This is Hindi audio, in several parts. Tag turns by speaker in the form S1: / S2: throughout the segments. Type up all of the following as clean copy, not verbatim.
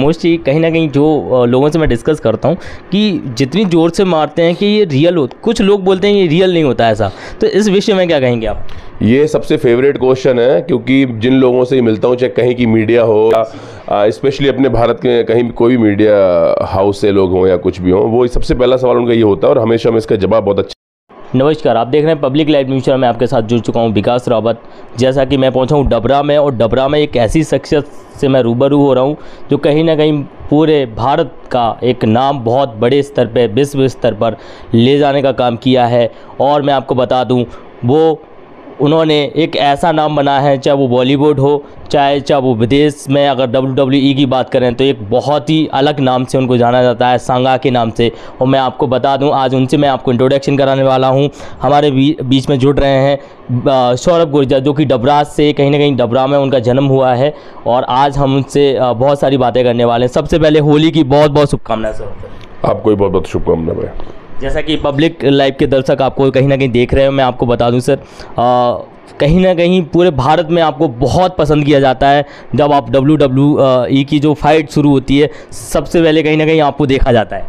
S1: मोस्टली कहीं ना कहीं जो लोगों से मैं डिस्कस करता हूँ कि जितनी ज़ोर से मारते हैं कि ये रियल हो, कुछ लोग बोलते हैं ये रियल नहीं होता ऐसा। तो इस विषय में क्या कहेंगे आप?
S2: ये सबसे फेवरेट क्वेश्चन है, क्योंकि जिन लोगों से मिलता हूँ, चाहे कहीं की मीडिया हो या स्पेशली अपने भारत के कहीं कोई भी मीडिया हाउस से लोग हों या कुछ भी हों, वो सबसे पहला सवाल उनका ये होता है और हमेशा मैं इसका जवाब बहुत अच्छा।
S1: नमस्कार, आप देख रहे हैं पब्लिक लाइव न्यूज़। मैं आपके साथ जुड़ चुका हूं विकास रावत। जैसा कि मैं पहुंचा हूं डबरा में, और डबरा में एक ऐसी शख्सियत से मैं रूबरू हो रहा हूं जो कहीं ना कहीं पूरे भारत का एक नाम बहुत बड़े स्तर पे, विश्व स्तर पर ले जाने का काम किया है। और मैं आपको बता दूं, वो उन्होंने एक ऐसा नाम बनाया है, चाहे वो बॉलीवुड हो, चाहे वो विदेश में अगर WWE की बात करें तो एक बहुत ही अलग नाम से उनको जाना जाता है, सांगा के नाम से। और मैं आपको बता दूं, आज उनसे मैं आपको इंट्रोडक्शन कराने वाला हूं। हमारे बीच में जुड़ रहे हैं सौरभ गुर्जर, जो कि डबरा से, कहीं ना कहीं डबरा में उनका जन्म हुआ है। और आज हम उनसे बहुत सारी बातें करने वाले हैं। सबसे पहले होली की बहुत बहुत शुभकामनाएं सर।
S2: आपको भी बहुत बहुत शुभकामनाएं।
S1: जैसा कि पब्लिक लाइव के दर्शक आपको कहीं ना कहीं देख रहे हो, मैं आपको बता दूं सर, कहीं ना कहीं पूरे भारत में आपको बहुत पसंद किया जाता है। जब आप WWE की जो फाइट शुरू होती है, सबसे पहले कहीं ना कहीं आपको देखा जाता है।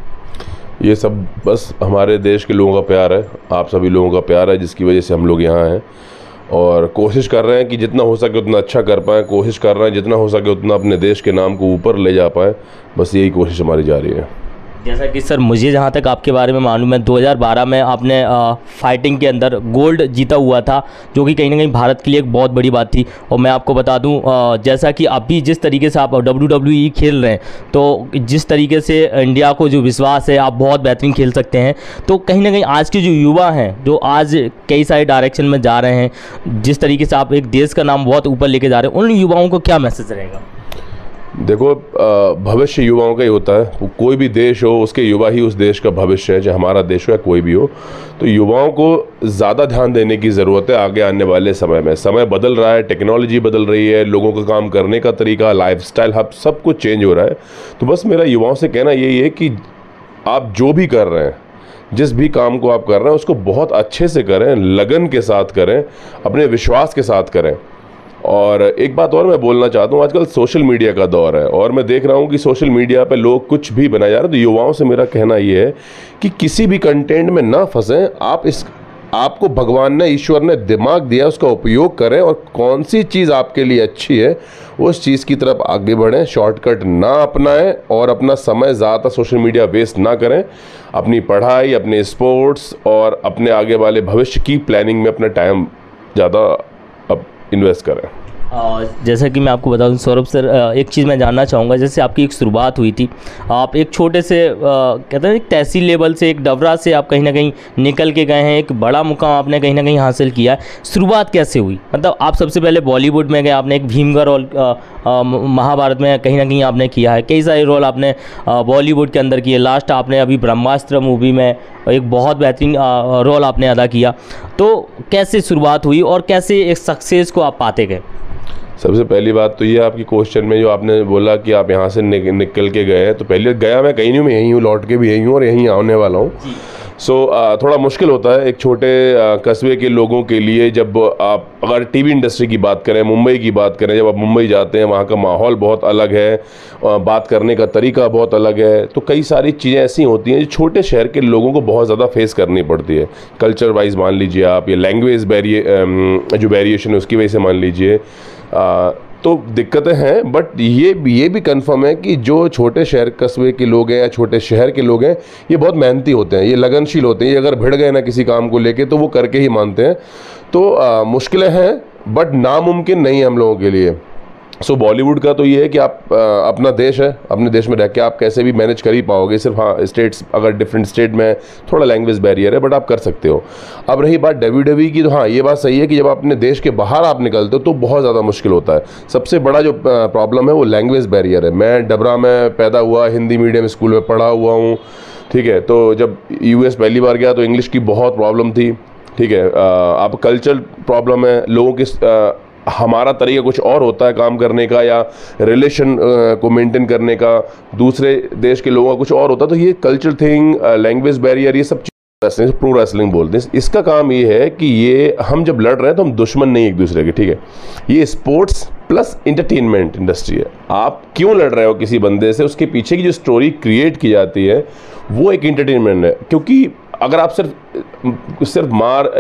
S2: ये सब बस हमारे देश के लोगों का प्यार है, आप सभी लोगों का प्यार है, जिसकी वजह से हम लोग यहाँ हैं। और कोशिश कर रहे हैं कि जितना हो सके उतना अच्छा कर पाएँ, कोशिश कर रहे हैं जितना हो सके उतना अपने देश के नाम को ऊपर ले जा पाएँ। बस यही कोशिश हमारी जारी है।
S1: जैसा कि सर, मुझे जहाँ तक आपके बारे में मालूम है, 2012 में आपने फाइटिंग के अंदर गोल्ड जीता हुआ था, जो कि कहीं ना कहीं भारत के लिए एक बहुत बड़ी बात थी। और मैं आपको बता दूं, जैसा कि अभी जिस तरीके से आप WWE खेल रहे हैं, तो जिस तरीके से इंडिया को जो विश्वास है आप बहुत बेहतरीन खेल सकते हैं। तो कहीं ना कहीं आज के जो युवा हैं, जो आज कई सारे डायरेक्शन में जा रहे हैं, जिस तरीके से आप एक देश का नाम बहुत ऊपर लेके जा रहे हैं, उन युवाओं को क्या मैसेज रहेगा?
S2: देखो, भविष्य युवाओं का ही होता है। कोई भी देश हो, उसके युवा ही उस देश का भविष्य है, चाहे हमारा देश हो या कोई भी हो। तो युवाओं को ज़्यादा ध्यान देने की ज़रूरत है आगे आने वाले समय में। समय बदल रहा है, टेक्नोलॉजी बदल रही है, लोगों का काम करने का तरीका, लाइफस्टाइल, सब कुछ चेंज हो रहा है। तो बस मेरा युवाओं से कहना यही है कि आप जो भी कर रहे हैं, जिस भी काम को आप कर रहे हैं, उसको बहुत अच्छे से करें, लगन के साथ करें, अपने विश्वास के साथ करें। और एक बात और मैं बोलना चाहता हूँ, आजकल सोशल मीडिया का दौर है और मैं देख रहा हूँ कि सोशल मीडिया पे लोग कुछ भी बनाए जा रहे हैं। तो युवाओं से मेरा कहना ये है कि किसी भी कंटेंट में ना फंसें। आपको भगवान ने, ईश्वर ने दिमाग दिया, उसका उपयोग करें और कौन सी चीज़ आपके लिए अच्छी है उस चीज़ की तरफ आगे बढ़ें। शॉर्टकट ना अपनाएं और अपना समय ज़्यादा सोशल मीडिया वेस्ट ना करें। अपनी पढ़ाई, अपने स्पोर्ट्स और अपने आगे वाले भविष्य की प्लानिंग में अपना टाइम ज़्यादा इन्वेस्ट करें।
S1: जैसा कि मैं आपको बता दूं सौरभ सर, एक चीज़ मैं जानना चाहूँगा। जैसे आपकी एक शुरुआत हुई थी, आप एक छोटे से कहते हैं एक तहसील लेवल से, एक डबरा से आप कहीं ना कहीं निकल के गए हैं, एक बड़ा मुकाम आपने कहीं ना कहीं हासिल किया है। शुरुआत कैसे हुई? मतलब आप सबसे पहले बॉलीवुड में गए, आपने एक भीमगढ़ रोल महाभारत में कहीं ना कहीं आपने किया है, कई सारे रोल आपने बॉलीवुड के अंदर किए। लास्ट आपने अभी ब्रह्मास्त्र मूवी में एक बहुत बेहतरीन रोल आपने अदा किया। तो कैसे शुरुआत हुई और कैसे एक सक्सेस को आप पाते गए?
S2: सबसे पहली बात तो ये आपकी क्वेश्चन में जो आपने बोला कि आप यहाँ से निकल के गए हैं, तो पहले गया मैं कहीं नहीं हूँ, मैं यहीं हूँ, लौट के भी यहीं हूँ और यहीं आने वाला हूँ। थोड़ा मुश्किल होता है एक छोटे कस्बे के लोगों के लिए। जब आप अगर टीवी इंडस्ट्री की बात करें, मुंबई की बात करें, जब आप मुंबई जाते हैं, वहाँ का माहौल बहुत अलग है, बात करने का तरीका बहुत अलग है। तो कई सारी चीज़ें ऐसी होती हैं जो छोटे शहर के लोगों को बहुत ज़्यादा फेस करनी पड़ती है। कल्चर वाइज मान लीजिए आप, या लैंग्वेज जो वेरिएशन है उसकी वजह से मान लीजिए, तो दिक्कतें हैं। बट ये भी कंफर्म है कि जो छोटे शहर कस्बे के लोग हैं या छोटे शहर के लोग हैं, ये बहुत मेहनती होते हैं, ये लगनशील होते हैं। ये अगर भिड़ गए ना किसी काम को लेके तो वो करके ही मानते हैं। तो मुश्किलें हैं बट नामुमकिन नहीं है हम लोगों के लिए। बॉलीवुड का तो ये है कि आप अपना देश है, अपने देश में रह के आप कैसे भी मैनेज कर ही पाओगे। सिर्फ हाँ, स्टेट्स, अगर डिफरेंट स्टेट में थोड़ा लैंग्वेज बैरियर है, बट आप कर सकते हो। अब रही बात WWE की, तो हाँ ये बात सही है कि जब आप अपने देश के बाहर आप निकलते हो तो बहुत ज़्यादा मुश्किल होता है। सबसे बड़ा जो प्रॉब्लम है वो लैंग्वेज बैरियर है। मैं डबरा में पैदा हुआ, हिंदी मीडियम स्कूल में पढ़ा हुआ हूँ, ठीक है। तो जब US पहली बार गया तो इंग्लिश की बहुत प्रॉब्लम थी, ठीक है। आप कल्चरल प्रॉब्लम है, लोगों के हमारा तरीका कुछ और होता है काम करने का या रिलेशन को मेंटेन करने का, दूसरे देश के लोगों का कुछ और होता है। तो ये कल्चर थिंग, लैंग्वेज बैरियर, ये सब चीज़ प्रो रेसलिंग बोलते हैं। इसका काम ये है कि ये हम जब लड़ रहे हैं तो हम दुश्मन नहीं एक दूसरे के, ठीक है। ये स्पोर्ट्स प्लस इंटरटेनमेंट इंडस्ट्री है। आप क्यों लड़ रहे हो किसी बंदे से, उसके पीछे की जो स्टोरी क्रिएट की जाती है वो एक इंटरटेनमेंट है। क्योंकि अगर आप सिर्फ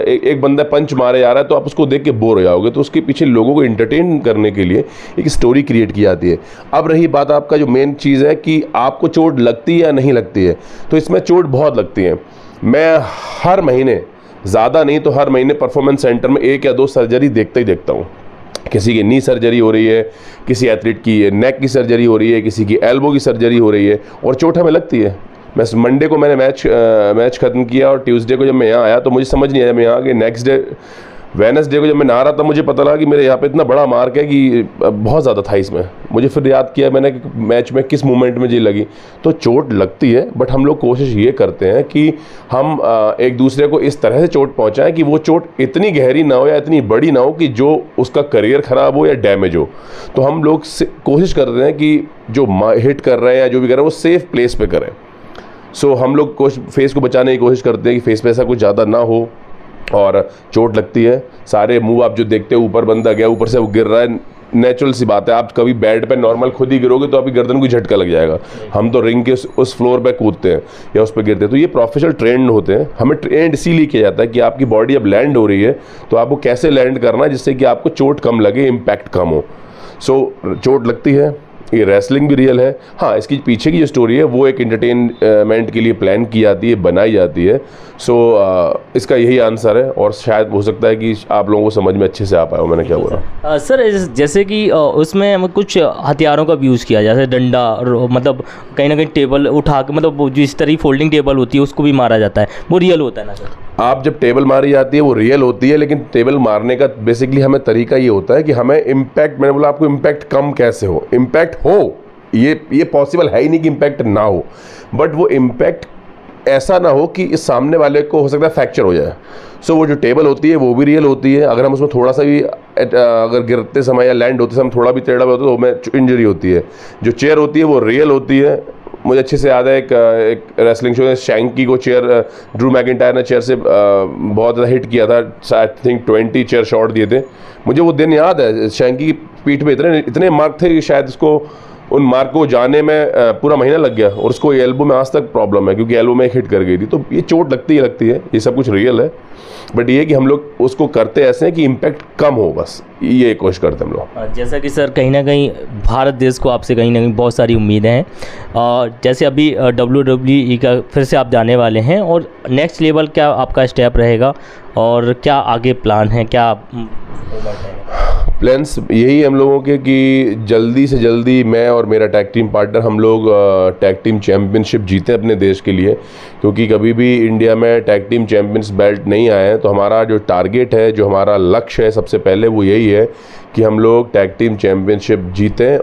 S2: एक बंदा पंच मारे जा रहा है तो आप उसको देख के बोर हो जाओगे, तो उसके पीछे लोगों को इंटरटेन करने के लिए एक स्टोरी क्रिएट की जाती है। अब रही बात आपका जो मेन चीज़ है कि आपको चोट लगती है या नहीं लगती है, तो इसमें चोट बहुत लगती है। मैं हर महीने, ज़्यादा नहीं तो हर महीने परफॉर्मेंस सेंटर में 1 या 2 सर्जरी देखता ही देखता हूँ। किसी की नी सर्जरी हो रही है, किसी एथलीट की नेक की सर्जरी हो रही है, किसी की एल्बो की सर्जरी हो रही है, और चोट हमें लगती है। मैं मंडे को मैंने मैच ख़त्म किया और ट्यूसडे को जब मैं यहाँ आया तो मुझे समझ नहीं आया। मैं यहाँ के नेक्स्ट डे वेडनेसडे को जब मैं नहा रहा था मुझे पता लगा कि मेरे यहाँ पे इतना बड़ा मार्क है कि बहुत ज़्यादा था इसमें। मुझे फिर याद किया मैंने कि मैच में किस मोमेंट में जी लगी। तो चोट लगती है, बट हम लोग कोशिश ये करते हैं कि हम एक दूसरे को इस तरह से चोट पहुँचाएँ कि वो चोट इतनी गहरी ना हो या इतनी बड़ी ना हो कि जो उसका करियर ख़राब हो या डैमेज हो। तो हम लोग कोशिश करते हैं कि जो हिट कर रहे हैं या जो भी कर रहे हैं वो सेफ़ प्लेस पर करें। सो हम लोग फेस को बचाने की कोशिश करते हैं कि फेस पे ऐसा कुछ ज़्यादा ना हो, और चोट लगती है। सारे मूव आप जो देखते हो, ऊपर बंदा गया, ऊपर से वो गिर रहा है, नेचुरल सी बात है। आप कभी बेड पे नॉर्मल खुद ही गिरोगे तो आपकी गर्दन को झटका लग जाएगा। हम तो रिंग के उस फ्लोर पे कूदते हैं या उस पर गिरते हैं। तो ये प्रोफेशनल ट्रेंड होते हैं। हमें ट्रेंड इसीलिए किया जाता है कि आपकी बॉडी अब लैंड हो रही है तो आपको कैसे लैंड करना है जिससे कि आपको चोट कम लगे, इम्पैक्ट कम हो। सो चोट लगती है, ये रेसलिंग भी रियल है। हाँ, इसकी पीछे की जो स्टोरी है वो एक एंटरटेनमेंट के लिए प्लान की जाती है, बनाई जाती है। सो इसका यही आंसर है, और शायद हो सकता है कि आप लोगों को समझ में अच्छे से आ पाए। मैंने क्या बोला
S1: सर, जैसे कि उसमें हमें कुछ हथियारों का भी यूज़ किया, जैसे डंडा, मतलब कहीं ना कहीं टेबल उठा के, मतलब जिस तरह फोल्डिंग टेबल होती है उसको भी मारा जाता है, वो रियल होता है ना सर?
S2: आप जब टेबल मारी जाती है वो रियल होती है, लेकिन टेबल मारने का बेसिकली हमें तरीका ये होता है कि हमें इम्पैक्ट, मैंने बोला आपको इम्पैक्ट कम कैसे हो, इम्पैक्ट हो, ये पॉसिबल है ही नहीं कि इम्पैक्ट ना हो, बट वो इम्पैक्ट ऐसा ना हो कि इस सामने वाले को हो सकता है फ्रैक्चर हो जाए। सो वो जो टेबल होती है वो भी रियल होती है। अगर हम उसमें थोड़ा सा भी अगर गिरते समय या लैंड होते समय थोड़ा भी टेढ़ा होता है तो हमें इंजरी होती है। जो चेयर होती है वो रियल होती है। मुझे अच्छे से याद है एक रेसलिंग शो में शैंकी को चेयर, ड्रू मैकिंटायर ने चेयर से बहुत ज़्यादा हिट किया था। आई थिंक 20 चेयर शॉट दिए थे। मुझे वो दिन याद है। शैंकी की पीठ पे इतने मार्क थे कि शायद उसको उन मार्क को जाने में पूरा महीना लग गया, और उसको एल्बो में आज तक प्रॉब्लम है क्योंकि एल्बो में एक हिट कर गई थी। तो ये चोट लगती है, ये सब कुछ रियल है, बट ये कि हम लोग उसको करते ऐसे हैं कि इम्पैक्ट कम हो, बस ये कोशिश करते हैं हम लोग।
S1: जैसा कि सर कहीं ना कहीं भारत देश को आपसे कहीं ना कहीं बहुत सारी उम्मीदें हैं, और जैसे अभी WWE का फिर से आप जाने वाले हैं, और नेक्स्ट लेवल क्या आपका स्टेप रहेगा और क्या आगे प्लान है, क्या
S2: प्लान्स? यही हम लोगों के कि जल्दी से जल्दी मैं और मेरा टैग टीम पार्टनर हम लोग टैग टीम चैम्पियनशिप जीतें अपने देश के लिए, क्योंकि कभी भी इंडिया में टैग टीम चैम्पियंस बेल्ट नहीं आए हैं। तो हमारा जो टारगेट है, जो हमारा लक्ष्य है, सबसे पहले वो यही है कि हम लोग टैग टीम चैम्पियनशिप जीतें।